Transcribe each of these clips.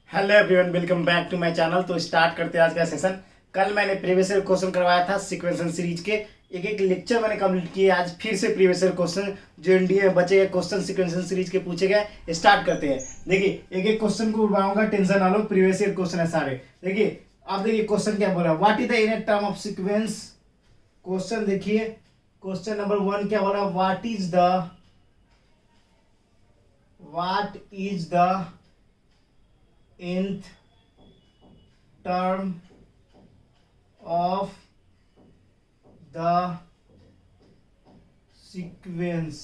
Hello everyone, welcome back to my channel. तो start करते हैं आज का सेशन। कल मैंने प्रीवियस ईयर क्वेश्चन करवाया था सीक्वेंशन सीरीज के, एक एक लेक्चर मैंने कंप्लीट किए। आज फिर से प्रीवियस ईयर क्वेश्चन जो एनडीए में बचे गए क्वेश्चन सीक्वेंशन सीरीज के पूछे गए। स्टार्ट करते हैं। देखिए एक एक क्वेश्चन को उड़वाऊंगा, टेंशन ना लो, प्रीवियस ईयर क्वेश्चन है सारे। देखिए अब देखिए क्वेश्चन क्या बोला, what is the unit term of sequence. Question देखिए, क्वेश्चन नंबर 1 क्या बोला, what is the nth term of the sequence।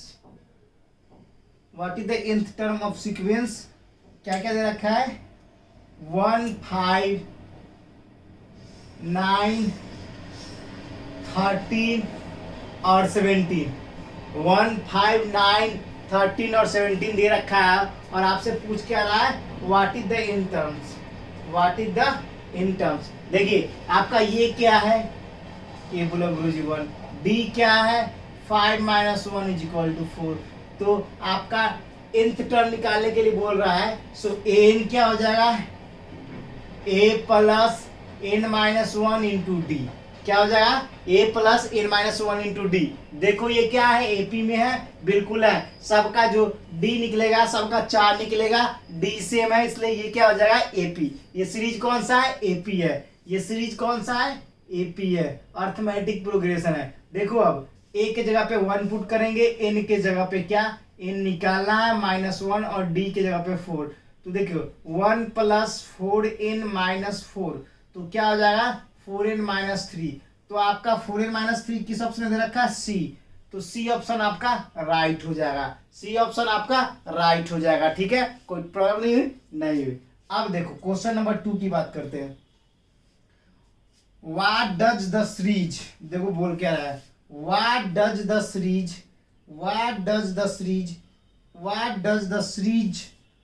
what is the nth term of sequence? क्या क्या दे रखा है, 1 5 9 13 और 17। 1 5 9 13 और 17 दे रखा है और आपसे पूछ क्या रहा है, what is the in terms. What is the in terms. देखिए आपका ये क्या है, ये बोलो गुरुजी 1। डी क्या है, 5 - 1 इज इक्वल टू 4। तो आपका nth टर्म निकालने के लिए बोल रहा है। सो एन क्या हो जाएगा, a plus n - 1 into D. क्या हो जाएगा, a plus n - 1 into D. देखो ये क्या है, एपी में है, बिल्कुल है। सबका जो d निकलेगा सबका 4 निकलेगा, d सेम है, इसलिए ये क्या हो जाएगा, एपी। ये सीरीज कौन सा है, एपी है। ये सीरीज कौन सा है, एपी है। अर्थमेटिक प्रोग्रेशन है। देखो अब a के जगह पे 1 पुट करेंगे, n के जगह पे क्या, n निकालना है -1 और d के जगह पे 4। तो देखो 1 प्लस 4n - 4, तो क्या हो जाएगा 4n - 3। तो आपका 4n - 3 किस ऑप्शन में दे रखा है, सी। तो सी ऑप्शन आपका राइट हो जाएगा। सी ऑप्शन आपका राइट हो जाएगा। ठीक है, कोई प्रॉब्लम नहीं हुई, नहीं हुई। अब देखो क्वेश्चन नंबर 2 की बात करते हैं। व्हाट डज द सीरीज, देखो बोल क्या रहा है, what does the series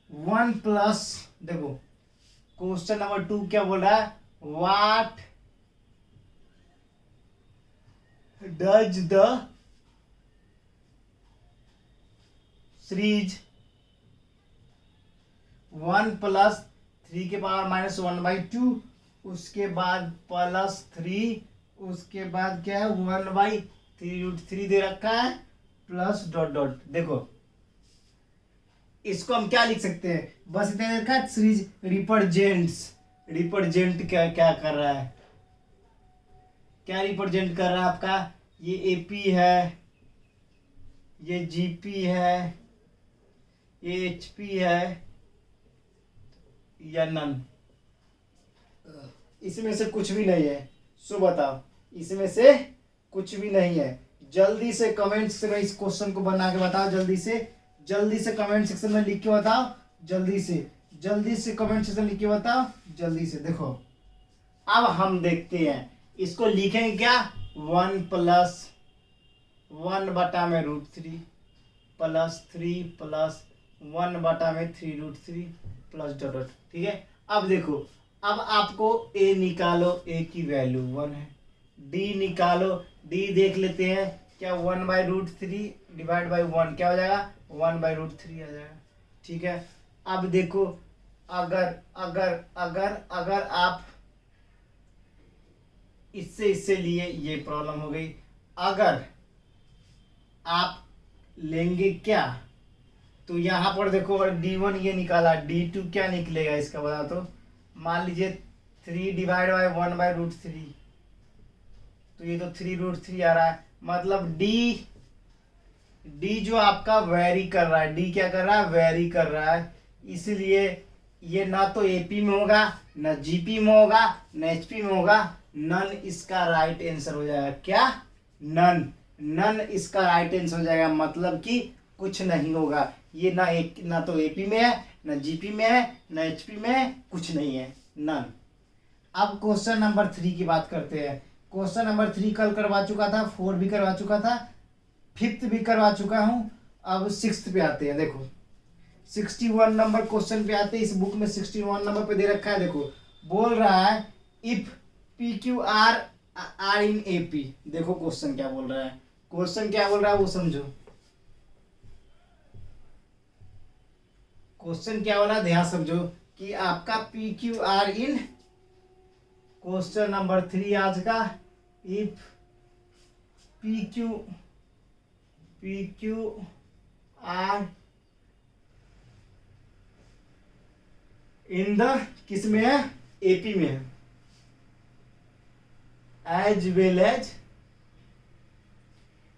1 plus, देखो क्वेश्चन नंबर 2 क्या बोल रहा है, what does the series 1 plus 3 के पावर -1/2, उसके बाद प्लस 3, उसके बाद क्या है 1/3√3 दे रखा है, प्लस डॉट डॉट। देखो इसको हम क्या लिख सकते हैं, बस इतना दे रखा है, सीरीज रिप्रेजेंट क्या क्या कर रहा है, क्या रिप्रेजेंट कर रहा है आपका, ये एपी है, ये जीपी है, ये एचपी है या नन। इसमें से कुछ भी नहीं है। सो बताओ, इसमें से कुछ भी नहीं है। जल्दी से कमेंट सेक्शन में इस क्वेश्चन को बना के बताओ, जल्दी से कमेंट सेक्शन में लिख के बताओ, जल्दी से कमेंट सेक्शन लिख के बताओ, जल्दी से। देखो अब हम देखते हैं इसको लिखेंगे क्या, 1 plus 1/√3 plus 3 plus 1/3√3 plus dot dot. ठीक है, अब देखो, अब आपको a निकालो, a की वैल्यू 1 है। d निकालो, d देख लेते हैं क्या, 1/√3 डिवाइड बाई 1 क्या हो जाएगा, 1/√3 आ जाएगा। ठीक है, अब देखो अगर अगर अगर अगर आप इससे लिए, ये प्रॉब्लम हो गई। अगर आप लेंगे क्या, तो यहां पर देखो अगर d1 ये निकाला, d2 क्या निकलेगा इसका बता। तो मान लीजिए 3 डिवाइड बाई 1/√3, तो ये तो 3√3 आ रहा है। मतलब d जो आपका वेरी कर रहा है, d क्या कर रहा है, वेरी कर रहा है। इसलिए ये ना तो एपी में होगा, ना जीपी में होगा, ना एचपी में होगा। नन इसका राइट आंसर हो जाएगा। क्या, नन इसका राइट आंसर हो जाएगा। मतलब कि कुछ नहीं होगा। ये ना तो एपी में है, ना जीपी में है, ना एचपी में है, कुछ नहीं है, नन। अब क्वेश्चन नंबर 3 की बात करते हैं। क्वेश्चन नंबर 3 कल करवा चुका था, 4 भी करवा चुका था, 5th भी करवा चुका हूं। अब 6th पे आते हैं। देखो 61 नंबर क्वेश्चन पे आते हैं। इस बुक में 61 नंबर पे दे रखा है। देखो बोल रहा है, if PQR are in AP। देखो क्वेश्चन क्या बोल रहा है, वो समझो। क्वेश्चन क्या बोला, ध्यान समझो कि आपका P Q R in question number 3 आज का, if P Q R in the किस में है, एपी में है, as well as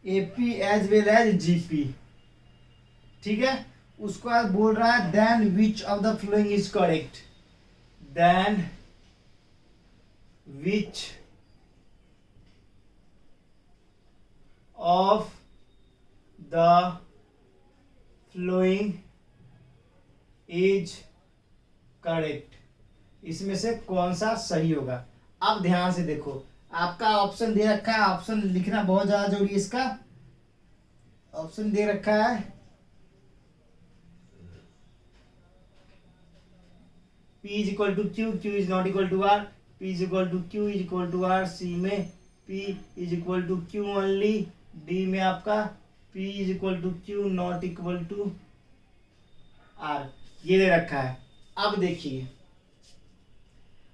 AP as well as GP, ठीक है। उसको बाद बोल रहा है then which of the following is correct, then which of the following is correct, इसमें से कौन सा सही होगा। अब ध्यान से देखो, आपका ऑप्शन दे रखा है, ऑप्शन लिखना बहुत ज्यादा जरूरी है। इसका ऑप्शन दे रखा है P is equal to Q, Q is not equal to R, P is equal to Q is equal to R, C में P is equal to Q only, D में आपका P is equal to Q not equal to R, ये दे रखा है। अब देखिए,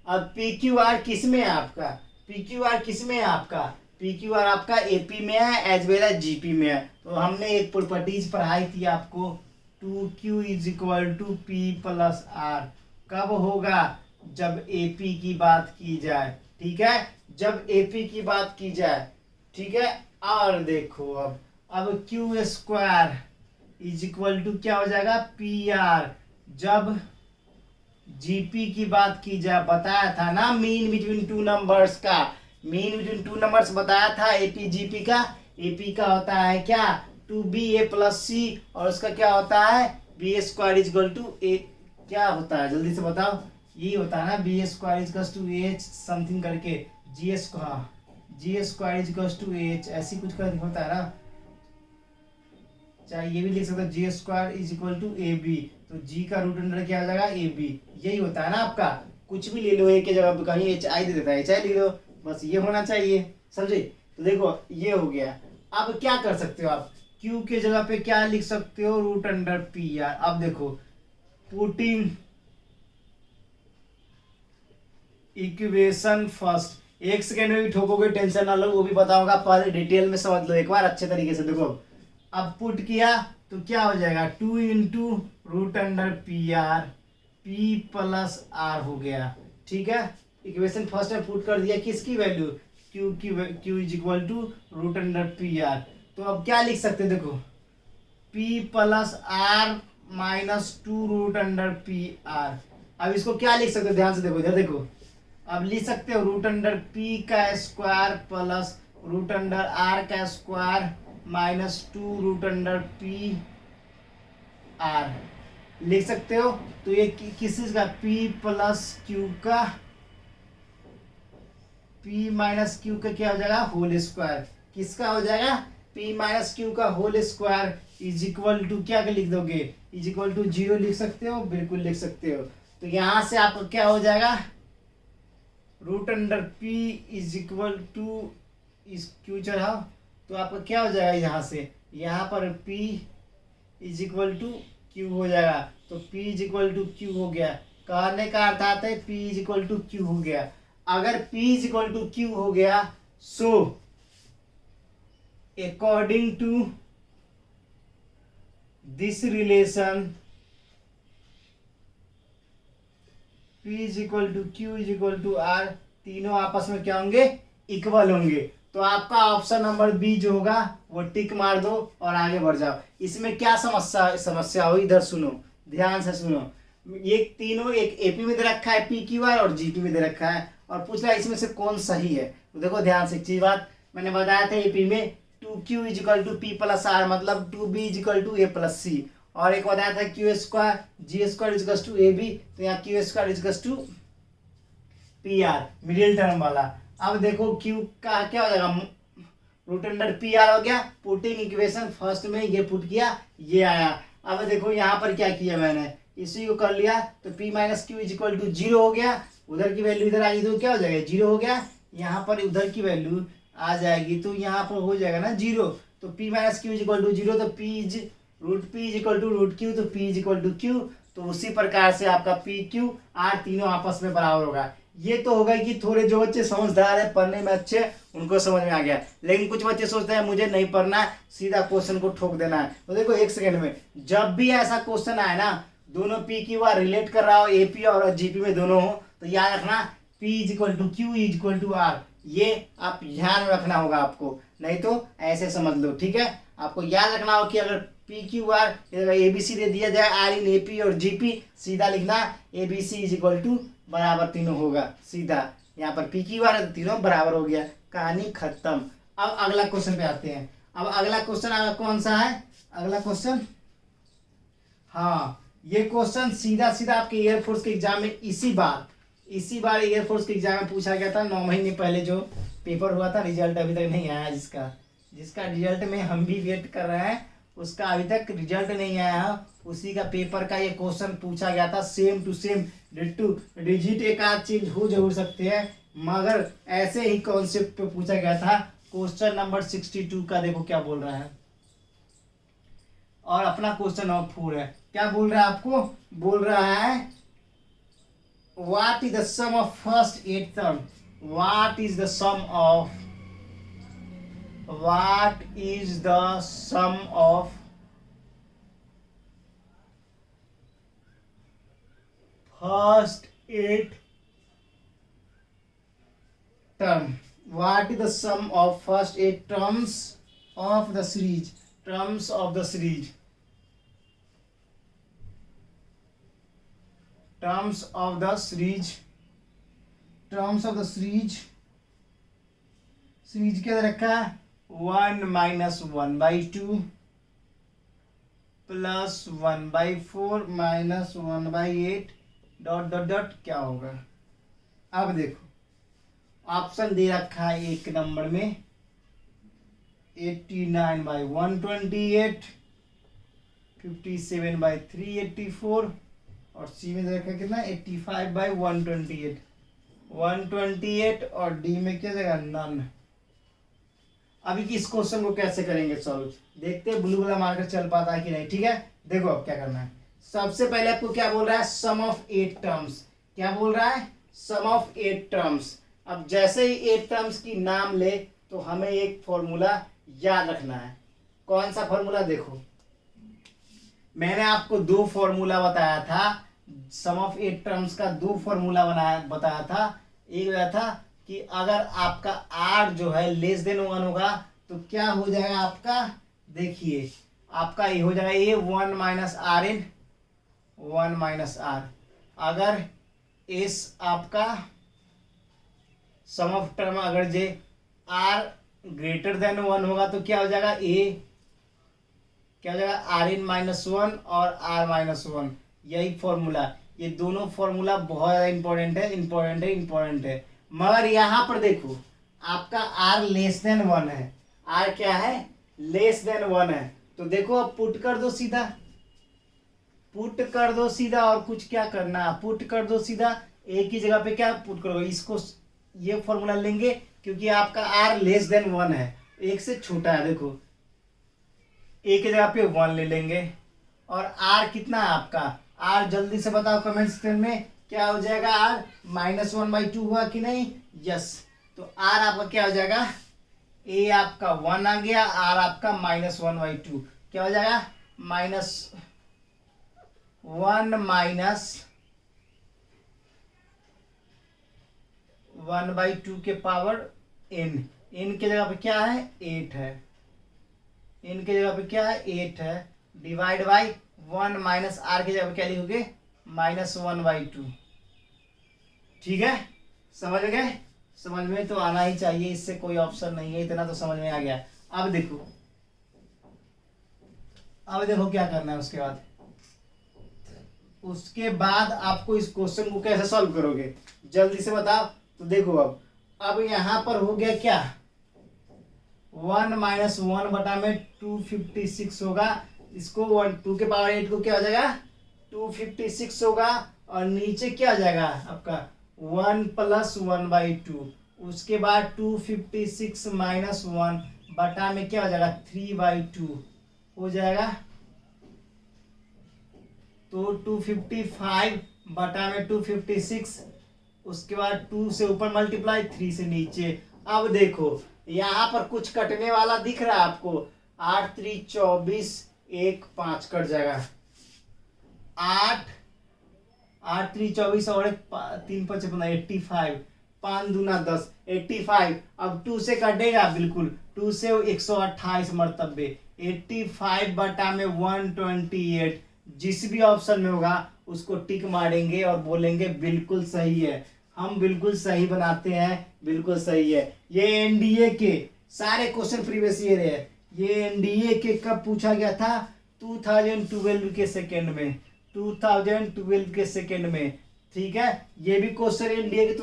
अब पी क्यू आर किस में है आपका, पी क्यू आर किस में है आपका, पी क्यू आर आपका एपी में है एज वेल एज जीपी में है। तो हमने एक प्रॉपर्टीज पढ़ाई थी आपको, 2q is equal to P plus R, कब होगा, जब एपी की बात की जाए, ठीक है, जब एपी की बात की जाए, ठीक है। और देखो अब Q square is equal to क्या हो जाएगा, पी आर, जब जीपी की बात की जाए, बताया था ना मीन बिटवीन टू नंबर्स का, मीन बिटवीन टू नंबर्स बताया था एपी जीपी का। एपी का होता है क्या, 2ba प्लस सी, और उसका क्या होता है B square is equal to A, क्या होता है जल्दी से बताओ, ये होता है ना B square is equal to H something करके, G square is equal to H, ऐसी कुछ कर होता है ना, चाहे ये भी लिख सकते हो G square is equal to A B, तो जी का रूट अंडर क्या हो जाएगा ए बी, यही होता है ना आपका। कुछ भी ले लो एक के जगह पे, कहीं एच आई दे देता है, एच आई लिख लो, बस ये होना चाहिए, समझे। तो देखो ये हो गया। अब क्या कर सकते हो आप, क्यू के जगह पे क्या लिख सकते हो, रूट अंडर पी आर। अब देखो पुटिंग इक्वेशन फर्स्ट, एक सेकेंड में भी ठोकोगे टेंशन ना लो, वो भी बताऊंगा, पहले डिटेल में समझ लो एक बार अच्छे तरीके से। देखो अब पुट किया तो क्या हो जाएगा, 2 into root under P R, P plus R हो गया, ठीक है। इक्वेशन फर्स्ट में पुट कर दिया, किसकी value, Q is equal to root under P R. तो अब क्या लिख सकते हैं, देखो P plus R minus 2 root under P R. अब इसको क्या लिख सकते हो, ध्यान से देखो, इधर देखो, अब लिख सकते हो रूट अंडर पी का square plus root under R का square minus 2 root under P R लिख सकते हो। तो ये किस चीज का, पी प्लस क्यू का, पी माइनस क्यू का क्या हो जाएगा, होल स्क्वायर, किसका हो जाएगा, पी माइनस क्यू का whole square is equal to क्या लिख दोगे, इज इक्वल टू 0 लिख सकते हो, बिल्कुल लिख सकते हो। तो यहां से आपको क्या हो जाएगा, root under P is equal to इस क्यू चढ़ाओ, तो आपका क्या हो जाएगा, यहाँ से यहाँ पर P is equal to Q हो जाएगा। तो P is equal to Q हो गया, कहने का अर्थ आता है P is equal to Q हो गया। अगर P is equal to Q हो गया, so according to this relation P is equal to Q is equal to R, तीनों आपस में क्या होंगे, इक्वल होंगे। तो आपका ऑप्शन नंबर बी जो होगा वो टिक मार दो और आगे बढ़ जाओ। इसमें क्या समस्या हो, इधर सुनो, ध्यान से सुनो। ये तीनों, एक एपी में दे रखा है पी क्यू आर और जीपी में दे रखा है, और पूछ रहा है इसमें से कौन सही है। तो देखो ध्यान से, एक चीज बात मैंने बताया था, एपी में 2q is equal to P plus R, मतलब 2b is equal to A plus C, और एक बताया था क्यू स्क्वायर जी square is equal to A B, तो यहाँ Q square is equal to P R, middle term वाला। अब देखो क्यू का क्या हो जाएगा, रूट अंडर पी आर हो गया, पुटिंग इक्वेशन फर्स्ट में ये पुट किया, ये आया। अब देखो यहाँ पर क्या किया मैंने, इसी को कर लिया, तो p minus Q is equal to 0 हो गया, उधर की वैल्यू इधर आ गई तो क्या हो जाएगा, 0 हो गया। यहाँ पर उधर की वैल्यू आ जाएगी तो यहाँ पर हो जाएगा ना 0, तो p minus Q is equal to 0, तो p is equal to root Q, तो p is equal to Q. तो उसी प्रकार से आपका पी क्यू आर तीनों आपस में बराबर होगा। ये तो होगा कि थोड़े जो बच्चे समझदार है, पढ़ने में अच्छे, उनको समझ में आ गया। लेकिन कुछ बच्चे सोचते हैं मुझे नहीं पढ़ना है, सीधा क्वेश्चन को ठोक देना है। तो देखो एक सेकंड में, जब भी ऐसा क्वेश्चन आए ना, दोनों पी क्यू आर रिलेट कर रहा हो, एपी और जीपी में दोनों हो, तो याद रखना P is equal to Q is equal to R. ये आप ध्यान में रखना होगा आपको, नहीं तो ऐसे समझ लो, ठीक है। आपको याद रखना हो कि अगर पी क्यू आर एबीसी दे दिया जाए, आर इन एपी और जीपी, सीधा लिखना एबीसी इज इक्वल टू बराबर तीनों होगा, सीधा यहाँ पर पी क्यू आर है तो तीनों बराबर हो गया, कहानी खत्म। अब अगला क्वेश्चन पे आते हैं। अब अगला क्वेश्चन कौन सा है, अगला क्वेश्चन, हाँ ये क्वेश्चन सीधा सीधा आपके एयरफोर्स के एग्जाम में इसी बार एयरफोर्स के एग्जाम में पूछा गया था। 9 महीने पहले जो पेपर हुआ था, रिजल्ट अभी तक नहीं आया, जिसका रिजल्ट में हम भी वेट कर रहे हैं, उसका अभी तक रिजल्ट नहीं आया है। उसी का पेपर का ये क्वेश्चन पूछा गया था, सेम टू सेम डिट्टू, डिजिट एक आध चेंज हो जरूर सकते हैं, मगर ऐसे ही कॉन्सेप्ट पे पूछा गया था। क्वेश्चन नंबर 62 का देखो क्या बोल रहा है, और अपना क्वेश्चन नंबर 4 है। क्या बोल रहा है आपको, बोल रहा है what is the sum of first 8 term, what is the sum of first 8 term, what is the sum of first 8 terms of the series, terms of the series series क्या रखा है, 1 minus 1/2 plus 1/4 minus 1/8 dot dot dot क्या होगा। अब देखो option दे रखा है एक नंबर में 89/128, 57/384, और सी में दे रखा है कितना 85/128, 128, और डी में क्या देगा नन। अभी इस क्वेश्चन को कैसे करेंगे सॉल्व, देखते हैं ब्लू वाला मार्कर चल पाता है कि नहीं, ठीक है। देखो अब क्या करना है, सबसे पहले आपको क्या बोल रहा है, सम ऑफ 8 टर्म्स, क्या बोल रहा है, सम ऑफ 8 टर्म्स। अब जैसे ही 8 टर्म्स की नाम ले तो हमें एक फॉर्मूला याद रखना है। कौन सा फॉर्मूला, देखो मैंने आपको 2 फॉर्मूला बताया था, सम ऑफ 8 टर्म्स का 2 फॉर्मूला बताया था। एक बताया था कि अगर आपका r जो है लेस देन 1 होगा तो क्या हो जाएगा आपका, देखिए आपका ये हो जाएगा ये 1 minus R in 1 minus R. अगर इस आपका सम ऑफ टर्म अगर जे r ग्रेटर देन 1 होगा तो क्या हो जाएगा, ए क्या हो जाएगा आर इन -1 और आर -1। यही फॉर्मूला, ये दोनों फॉर्मूला बहुत ज़्यादा इंपॉर्टेंट है। मगर यहाँ पर देखो आपका r लेस देन 1 है, r क्या है, लेस देन 1 है, तो देखो अब पुट कर दो सीधा, और कुछ क्या करना, पुट कर दो सीधा, एक ही जगह पे क्या पुट करोगे, इसको ये फॉर्मूला लेंगे क्योंकि आपका r लेस देन 1 है, एक से छोटा है। देखो एक की जगह पे 1 ले लेंगे, और r कितना है आपका, r जल्दी से बताओ कमेंट सेक्शन में, क्या हो जाएगा, r -1/2 हुआ कि नहीं, यस। तो r आपका क्या हो जाएगा, a आपका 1 आ गया, r आपका -1/2, क्या हो जाएगा -1/2 के पावर n, n के जगह पे क्या है 8 है, n के जगह पे क्या है 8 है, डिवाइड बाई 1 माइनस r के जगह पे क्या लिखोगे -1/2, ठीक है। समझ गए, समझ में तो आना ही चाहिए, इससे कोई ऑप्शन नहीं है, इतना तो समझ में आ गया। अब देखो क्या करना है, उसके बाद आपको इस क्वेश्चन को कैसे सॉल्व करोगे, जल्दी से बताओ। तो देखो अब यहाँ पर हो गया क्या, 1 माइनस 1 बटा में 256 होगा, इसको 2 के पावर 8 को क्या हो जाएगा 256 होगा, और नीचे क्या हो जाएगा आपका 1 + 1/2, उसके बाद 256 माइनस 1 बटा में क्या हो जाएगा 3/2 हो जाएगा, तो 255 बटा में 256, उसके बाद 2 से ऊपर मल्टीप्लाई, 3 से नीचे। अब देखो यहाँ पर कुछ कटने वाला दिख रहा है आपको, 8 3 24, 1 5 कट जाएगा, 8 3 24 और 3 5 85, 5 दूना 10, 85। अब 2 से कटेगा बिल्कुल, 2 से 128 मरतबे, 85 बटा में 128। जिस भी ऑप्शन में होगा उसको टिक मारेंगे और बोलेंगे बिल्कुल सही है। हम बिल्कुल सही बनाते हैं, बिल्कुल सही है। ये एनडीए के सारे क्वेश्चन प्रीवियस ईयर है। ये एनडीए के कब पूछा गया था? 2012 के सेकंड में, 2012 के सेकंड में, ठीक है। ये भी क्वेश्चन एनडीए के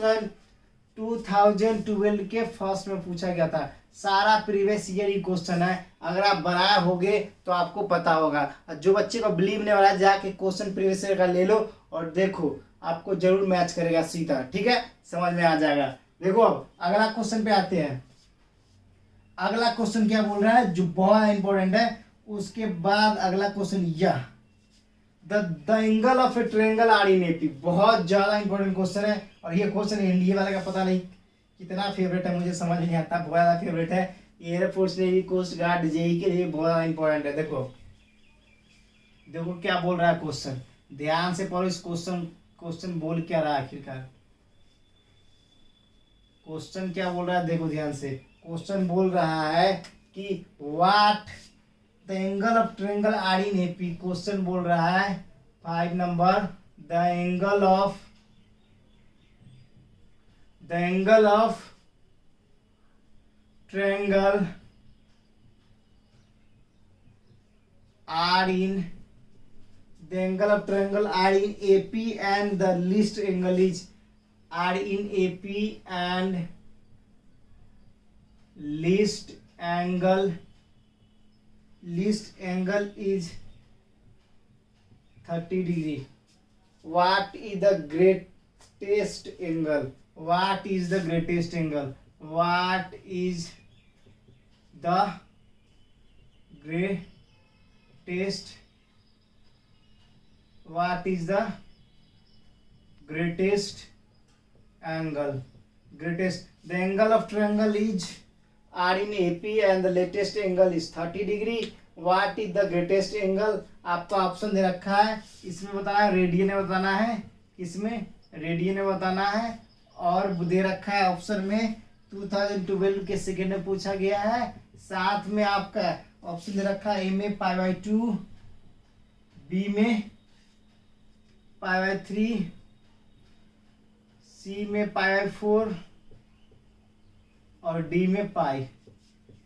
2012 के फर्स्ट में पूछा गया था। सारा प्रीवियस ईयर ही क्वेश्चन है। अगर आप बनाए होगे तो आपको पता होगा। जो बच्चे को बिलीव नहीं हो रहा है, जाके क्वेश्चन प्रीवियस ईयर का ले लो और देखो, आपको जरूर मैच करेगा सीधा, ठीक है, समझ में आ जाएगा। देखो अब अगला क्वेश्चन पे आते हैं। अगला क्वेश्चन क्या बोल रहा है जो बहुत इंपॉर्टेंट है, उसके बाद अगला क्वेश्चन यह the angle of a triangle are in AP. बहुत ज्यादा इंपॉर्टेंट क्वेश्चन है और ये क्वेश्चन एनडीए वाले का पता नहीं कितना फेवरेट है, मुझे समझ नहीं आता, बहुत ज्यादा फेवरेट है। Air force navy coast guard JE के लिए बहुत ज्यादा इंपॉर्टेंट है। देखो देखो क्या बोल रहा है क्वेश्चन, ध्यान से पढ़ो इस क्वेश्चन बोल क्या रहा है आखिरकार। क्वेश्चन क्या बोल रहा है, देखो ध्यान से। क्वेश्चन बोल रहा है कि what the angle of triangle are in AP. Question बोल रहा है 5 number, the angle of triangle are in AP and the least angle is R in AP and least angle is 30 degree. What is the greatest angle? What is the greatest angle? What is the greatest? What is the greatest angle? The angle of triangle is R in AP and the latest angle is 30 degree. What is the greatest angle? आपका option दे रखा है, इसमें बताना है radian में बताना है, किसमें रेडियन में बताना है, और दे रखा है ऑप्शन में 2012 के सेकेंड में पूछा गया है। साथ में आपका ऑप्शन दे रखा है ए में π/2, बी में π/3, सी में π/4 और डी में पाई।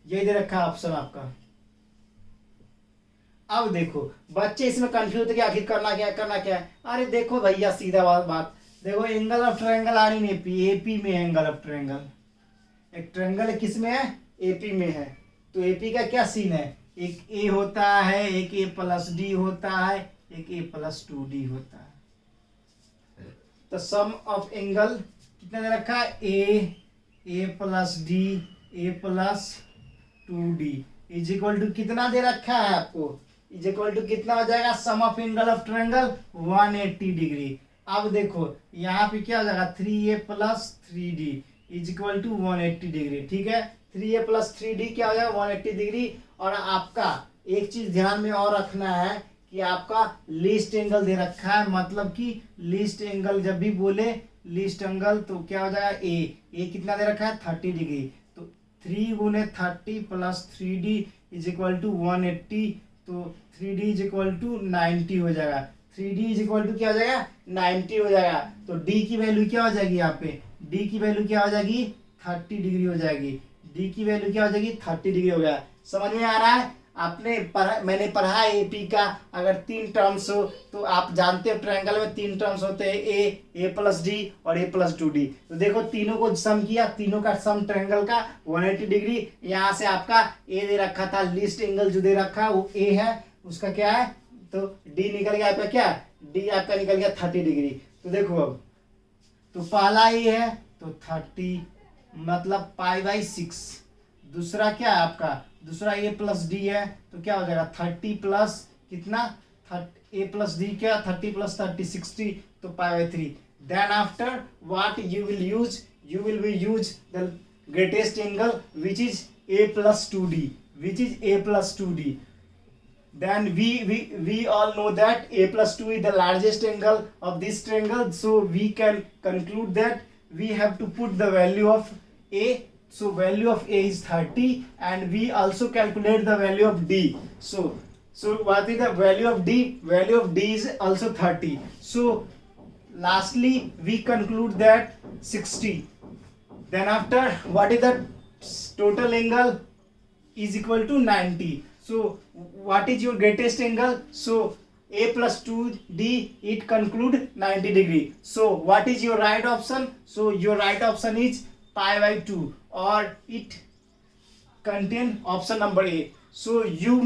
ये दे रखा है ऑप्शन आपका। अब देखो बच्चे इसमें कंफ्यूज थे कि आखिर करना क्या है। अरे देखो भैया सीधा बात देखो, angle of triangle are in AP में एंगल ऑफ ट्रायंगल, एक ट्रायंगल किस में है? एपी में है। तो एपी का क्या सीन है, एक ए होता है, एक a+d होता है, एक a+2d होता है। तो सम ऑफ एंगल कितना दे रखा है, a+d a+2d is equal to कितना दे रखा है आपको, इज इक्वल टू कितना हो जाएगा, sum of angle of triangle 180 degree. अब देखो यहाँ पे क्या हो जाएगा, 3a+3d is equal to 180 degree, ठीक है। 3a+3d क्या हो जाएगा, 180 डिग्री। और आपका एक चीज ध्यान में और रखना है कि आपका लीस्ट एंगल दे रखा है, मतलब कि लीस्ट एंगल जब भी बोले लीस्ट एंगल तो क्या हो जाएगा, ए कितना दे रखा है, 30 डिग्री। तो 3 गुने 30 + 3d इज इक्वल टू 180, तो 3d इज इक्वल टू 90 हो जाएगा। 3d इज इक्वल टू क्या हो जाएगा, 90 हो जाएगा। तो d की वैल्यू क्या हो जाएगी, यहाँ पे d की वैल्यू क्या हो जाएगी, 30 डिग्री हो जाएगी। d की वैल्यू क्या हो जाएगी, 30 डिग्री हो गया। समझ में आ रहा है? मैंने पढ़ा है एपी का, अगर 3 टर्म्स हो तो आप जानते हो ट्रायंगल में 3 टर्म्स होते हैं, a+d और a+2d। तो देखो तीनों को सम किया, तीनों का सम ट्रायंगल का 180 डिग्री। यहाँ से आपका ए दे रखा था, लीस्ट एंगल जो दे रखा है वो ए है, उसका क्या है, तो डी निकल गया आपका, क्या डी आपका निकल गया 30 डिग्री। तो देखो अब तो पहला ए है तो 30 मतलब π/6। दूसरा क्या है आपका, दूसरा a+d है तो क्या हो जाएगा 30 प्लस कितना a plus d क्या 30 plus 30 60 तो pi by 3. Then after what you will use? You will be use the greatest angle which is a plus 2d, which is a plus 2d. Then we all know that a plus 2 is the largest angle of this triangle, so we can conclude that we have to put the value of a. So value of a is 30, and we also calculate the value of d. So what is the value of d? Value of d is also 30. So lastly we conclude that 60. Then after, what is the total angle? Is equal to 90. So what is your greatest angle? So a plus 2d, it conclude 90 degree. So what is your right option? So your right option is pi by 2, or it contain option number A. So you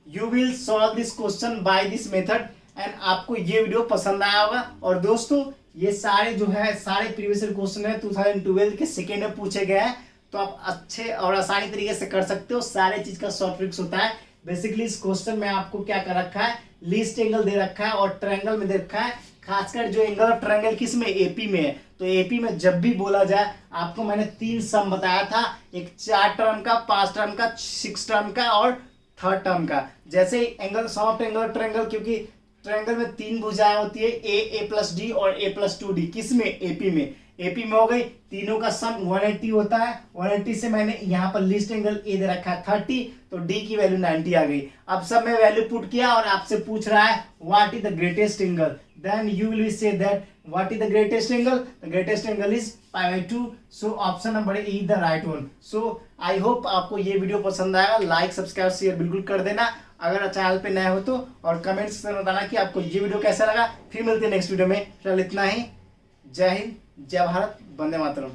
will solve this question by this method. And आपको ये video पसंद आया होगा. और दोस्तों ये सारे जो है सारे प्रीवियस क्वेश्चन है 2012 के सेकेंड में पूछे गए हैं, तो आप अच्छे और आसानी तरीके से कर सकते हो. सारे चीज का शॉर्ट ट्रिक्स होता है. बेसिकली इस क्वेश्चन में आपको क्या कर रखा है, लीस्ट एंगल दे रखा है और ट्रायंगल में दे रखा है. खासकर जो एंगल ऑफ ट्रायंगल किस में, एपी में है. तो एपी में जब भी बोला जाए, आपको मैंने 3 सम बताया था, एक 4 टर्म का, 5 टर्म का, 6 टर्म का और 3rd टर्म का. जैसे angle sum of angle of triangle, क्योंकि ट्रायंगल में 3 भुजाएं होती है, ए प्लस डी और ए प्लस 2d. किस में, एपी में. एपी में हो गई, तीनों का सम 180 होता है. 180 से मैंने यहाँ पर लीस्ट एंगल ए दे रखा है 30, तो डी की वैल्यू 90 आ गई. अब सब में वैल्यू पुट किया और आपसे पूछ रहा है what is the greatest angle. Then you will be say that what is the greatest angle. The greatest angle is pi by 2. So option number A is the right one. So I hope आपको ये video पसंद आएगा. Like subscribe share बिल्कुल कर देना अगर channel पे नए हो तो, और कमेंट सेक्शन में बताना कि आपको ये वीडियो कैसा लगा. फिर मिलते हैं नेक्स्ट वीडियो में. फिलहाल इतना ही. जय हिंद, जय भारत, वंदे मातरम.